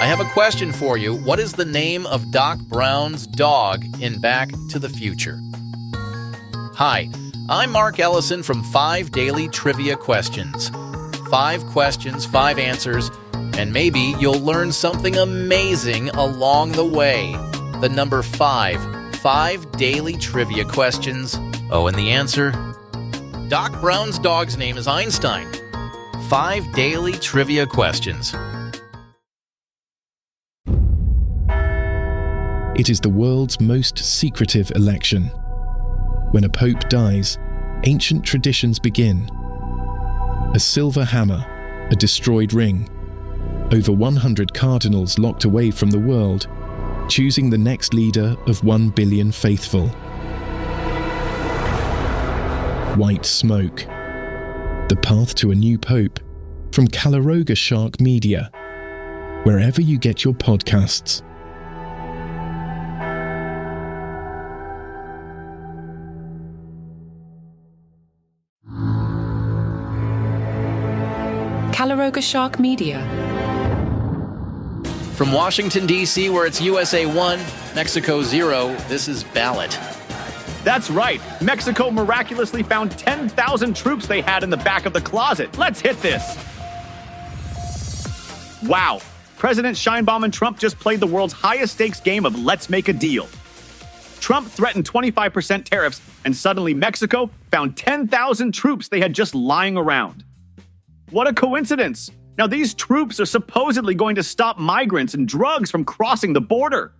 I have a question for you. What is the name of Doc Brown's dog in Back to the Future? Hi, I'm Mark Ellison from 5 Daily Trivia Questions. 5 questions, 5 answers, and maybe you'll learn something amazing along the way. The number 5. 5 Daily Trivia Questions. Oh, and the answer? Doc Brown's dog's name is Einstein. 5 Daily Trivia Questions. It is the world's most secretive election. When a pope dies, ancient traditions begin. A silver hammer, a destroyed ring, over 100 cardinals locked away from the world, choosing the next leader of 1 billion faithful. White smoke. The path to a new pope, from Calaroga Shark Media, wherever you get your podcasts. Calaroga Shark Media. From Washington, D.C., where it's USA 1, Mexico 0, this is Ballot. That's right. Mexico miraculously found 10,000 troops they had in the back of the closet. Let's hit this. Wow. President Sheinbaum and Trump just played the world's highest stakes game of let's make a deal. Trump threatened 25% tariffs, and suddenly Mexico found 10,000 troops they had just lying around. What a coincidence! Now these troops are supposedly going to stop migrants and drugs from crossing the border.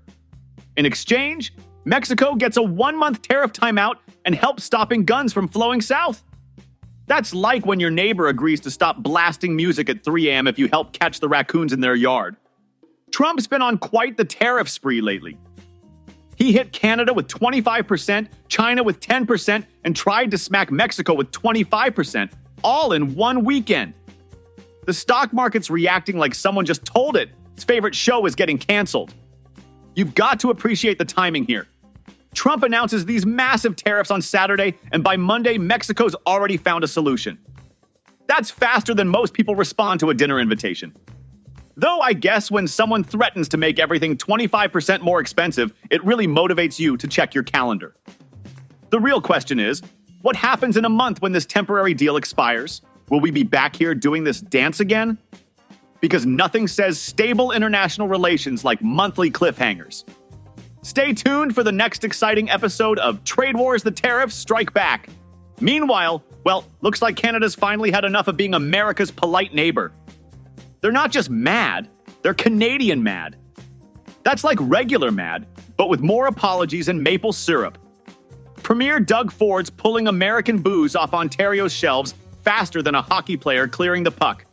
In exchange, Mexico gets a 1-month tariff timeout and help stopping guns from flowing south. That's like when your neighbor agrees to stop blasting music at 3 a.m. if you help catch the raccoons in their yard. Trump's been on quite the tariff spree lately. He hit Canada with 25%, China with 10%, and tried to smack Mexico with 25%, all in one weekend. The stock market's reacting like someone just told it its favorite show is getting canceled. You've got to appreciate the timing here. Trump announces these massive tariffs on Saturday, and by Monday, Mexico's already found a solution. That's faster than most people respond to a dinner invitation. Though I guess when someone threatens to make everything 25% more expensive, it really motivates you to check your calendar. The real question is, what happens in a month when this temporary deal expires? Will we be back here doing this dance again? Because nothing says stable international relations like monthly cliffhangers. Stay tuned for the next exciting episode of Trade Wars: The Tariffs Strike Back. Meanwhile, well, looks like Canada's finally had enough of being America's polite neighbor. They're not just mad, they're Canadian mad. That's like regular mad, but with more apologies and maple syrup. Premier Doug Ford's pulling American booze off Ontario's shelves faster than a hockey player clearing the puck.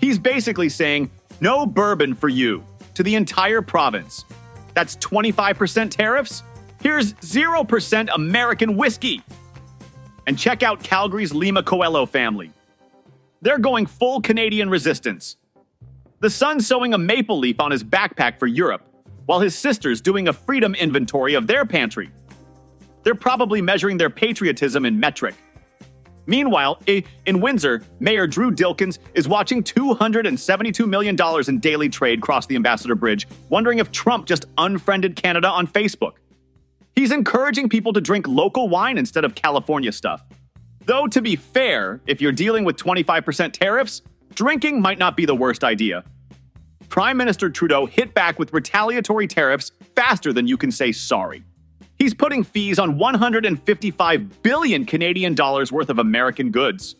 He's basically saying, no bourbon for you, to the entire province. That's 25% tariffs? Here's 0% American whiskey. And check out Calgary's Lima Coelho family. They're going full Canadian resistance. The son's sewing a maple leaf on his backpack for Europe, while his sister's doing a freedom inventory of their pantry. They're probably measuring their patriotism in metric. Meanwhile, in Windsor, Mayor Drew Dilkins is watching $272 million in daily trade cross the Ambassador Bridge, wondering if Trump just unfriended Canada on Facebook. He's encouraging people to drink local wine instead of California stuff. Though, to be fair, if you're dealing with 25% tariffs, drinking might not be the worst idea. Prime Minister Trudeau hit back with retaliatory tariffs faster than you can say sorry. He's putting fees on 155 billion Canadian dollars worth of American goods.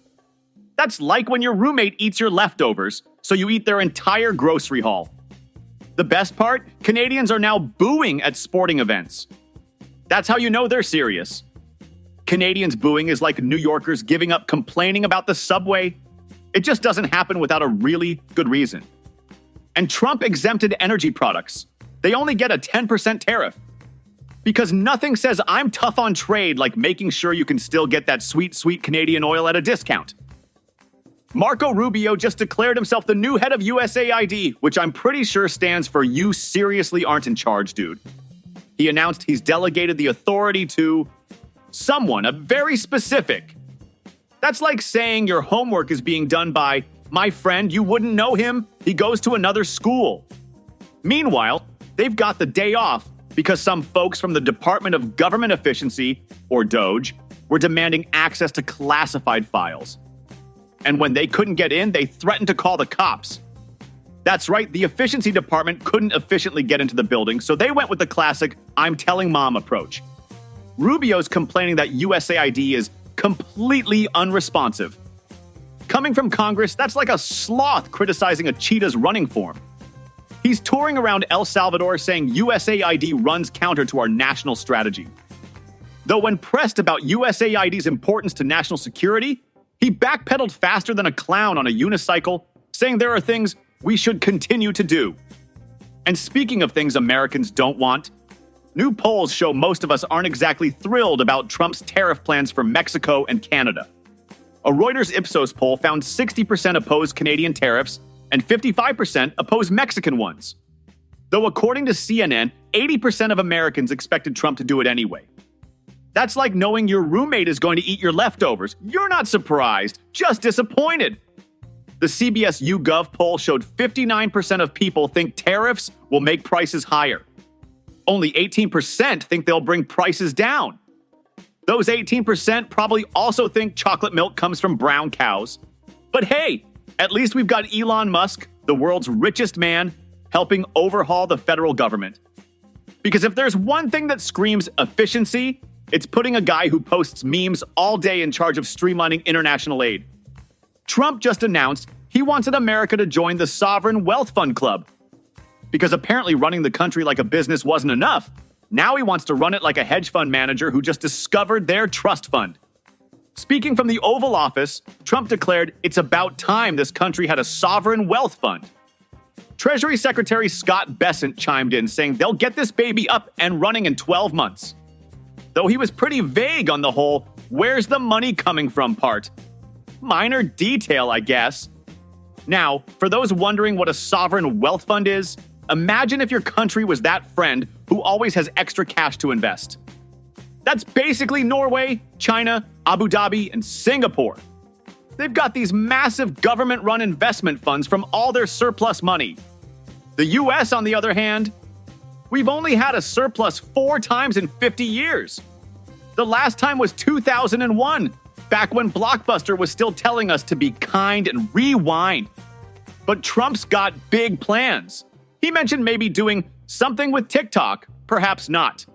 That's like when your roommate eats your leftovers, so you eat their entire grocery haul. The best part? Canadians are now booing at sporting events. That's how you know they're serious. Canadians booing is like New Yorkers giving up complaining about the subway. It just doesn't happen without a really good reason. And Trump exempted energy products. They only get a 10% tariff. Because nothing says I'm tough on trade like making sure you can still get that sweet, sweet Canadian oil at a discount. Marco Rubio just declared himself the new head of USAID, which I'm pretty sure stands for You Seriously Aren't in Charge, Dude. He announced he's delegated the authority to someone, a very specific. That's like saying your homework is being done by my friend, you wouldn't know him, he goes to another school. Meanwhile, they've got the day off because some folks from the Department of Government Efficiency, or DOGE, were demanding access to classified files. And when they couldn't get in, they threatened to call the cops. That's right, the efficiency department couldn't efficiently get into the building, so they went with the classic I'm telling mom approach. Rubio's complaining that USAID is completely unresponsive. Coming from Congress, that's like a sloth criticizing a cheetah's running form. He's touring around El Salvador saying USAID runs counter to our national strategy. Though when pressed about USAID's importance to national security, he backpedaled faster than a clown on a unicycle, saying there are things we should continue to do. And speaking of things Americans don't want, new polls show most of us aren't exactly thrilled about Trump's tariff plans for Mexico and Canada. A Reuters Ipsos poll found 60% oppose Canadian tariffs and 55% oppose Mexican ones. Though according to CNN, 80% of Americans expected Trump to do it anyway. That's like knowing your roommate is going to eat your leftovers. You're not surprised, just disappointed. The CBS YouGov poll showed 59% of people think tariffs will make prices higher. Only 18% think they'll bring prices down. Those 18% probably also think chocolate milk comes from brown cows. But hey, at least we've got Elon Musk, the world's richest man, helping overhaul the federal government. Because if there's one thing that screams efficiency, it's putting a guy who posts memes all day in charge of streamlining international aid. Trump just announced he wanted America to join the Sovereign Wealth Fund Club. Because apparently running the country like a business wasn't enough, now he wants to run it like a hedge fund manager who just discovered their trust fund. Speaking from the Oval Office, Trump declared it's about time this country had a sovereign wealth fund. Treasury Secretary Scott Bessent chimed in saying they'll get this baby up and running in 12 months. Though he was pretty vague on the whole "where's the money coming from" part. Minor detail, I guess. Now, for those wondering what a sovereign wealth fund is, imagine if your country was that friend who always has extra cash to invest. That's basically Norway, China, Abu Dhabi, and Singapore. They've got these massive government-run investment funds from all their surplus money. The US, on the other hand, we've only had a surplus 4 times in 50 years. The last time was 2001, back when Blockbuster was still telling us to be kind and rewind. But Trump's got big plans. He mentioned maybe doing something with TikTok, perhaps not.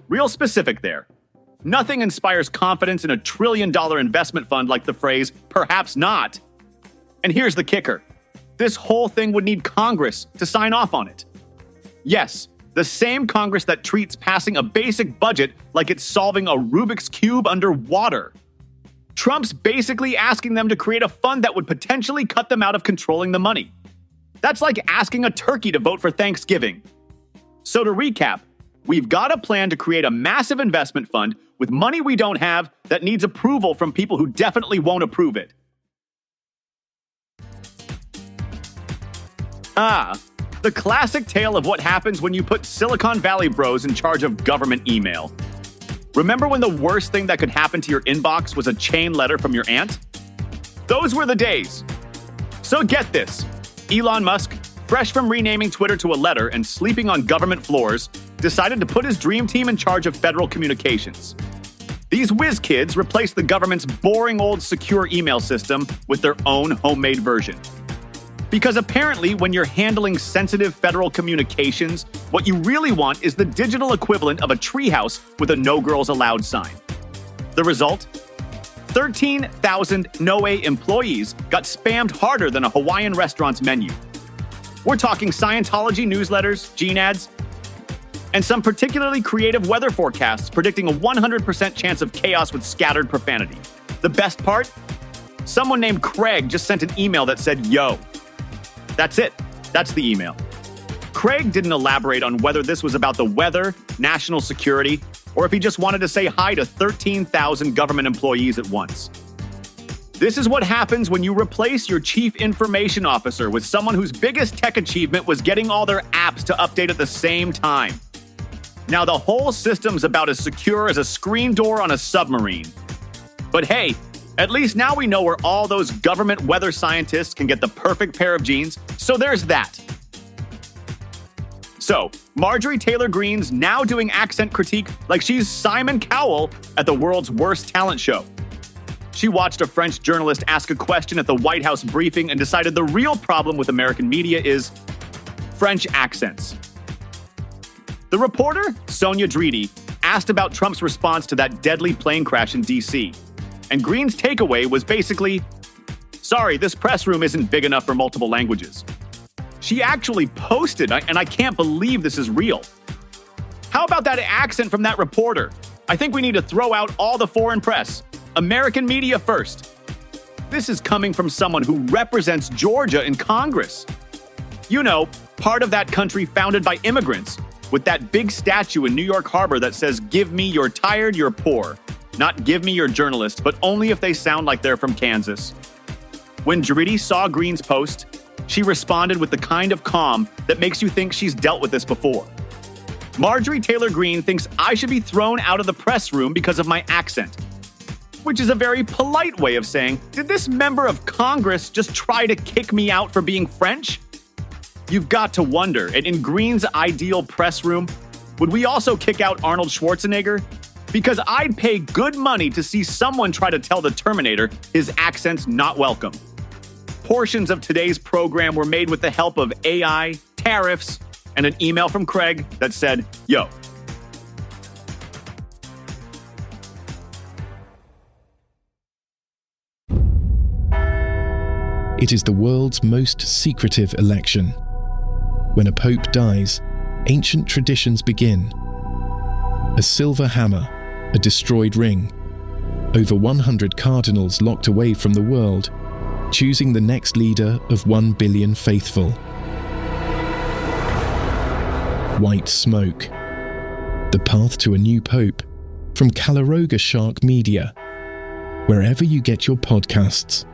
Real specific there. Nothing inspires confidence in a $1 trillion investment fund like the phrase, perhaps not. And here's the kicker. This whole thing would need Congress to sign off on it. Yes, the same Congress that treats passing a basic budget like it's solving a Rubik's Cube underwater. Trump's basically asking them to create a fund that would potentially cut them out of controlling the money. That's like asking a turkey to vote for Thanksgiving. So to recap, we've got a plan to create a massive investment fund with money we don't have that needs approval from people who definitely won't approve it. The classic tale of what happens when you put Silicon Valley bros in charge of government email. Remember when the worst thing that could happen to your inbox was a chain letter from your aunt? Those were the days. So get this. Elon Musk, fresh from renaming Twitter to a letter and sleeping on government floors, decided to put his dream team in charge of federal communications. These whiz kids replaced the government's boring old secure email system with their own homemade version. Because apparently, when you're handling sensitive federal communications, what you really want is the digital equivalent of a treehouse with a "No Girls Allowed" sign. The result? 13,000 Norway employees got spammed harder than a Hawaiian restaurant's menu. We're talking Scientology newsletters, gene ads, and some particularly creative weather forecasts predicting a 100% chance of chaos with scattered profanity. The best part? Someone named Craig just sent an email that said, "Yo." That's it. That's the email. Craig didn't elaborate on whether this was about the weather, national security, or if he just wanted to say hi to 13,000 government employees at once. This is what happens when you replace your chief information officer with someone whose biggest tech achievement was getting all their apps to update at the same time. Now, the whole system's about as secure as a screen door on a submarine. But hey, at least now we know where all those government weather scientists can get the perfect pair of jeans, so there's that. So, Marjorie Taylor Greene's now doing accent critique like she's Simon Cowell at the world's worst talent show. She watched a French journalist ask a question at the White House briefing and decided the real problem with American media is French accents. The reporter, Sonia Dridi, asked about Trump's response to that deadly plane crash in D.C. And Greene's takeaway was basically, sorry, this press room isn't big enough for multiple languages. She actually posted, and I can't believe this is real. How about that accent from that reporter? I think we need to throw out all the foreign press. American media first. This is coming from someone who represents Georgia in Congress. You know, part of that country founded by immigrants, with that big statue in New York Harbor that says, give me your tired, you're poor. Not give me your journalist, but only if they sound like they're from Kansas. When Dridi saw Greene's post, she responded with the kind of calm that makes you think she's dealt with this before. Marjorie Taylor Greene thinks I should be thrown out of the press room because of my accent, which is a very polite way of saying, did this member of Congress just try to kick me out for being French? You've got to wonder, and in Greene's ideal press room, would we also kick out Arnold Schwarzenegger? Because I'd pay good money to see someone try to tell the Terminator his accent's not welcome. Portions of today's program were made with the help of AI, tariffs, and an email from Craig that said, yo. It is the world's most secretive election. When a pope dies, ancient traditions begin. A silver hammer, a destroyed ring, over 100 cardinals locked away from the world, choosing the next leader of 1 billion faithful. White Smoke. The path to a new pope, from Calaroga Shark Media. Wherever you get your podcasts.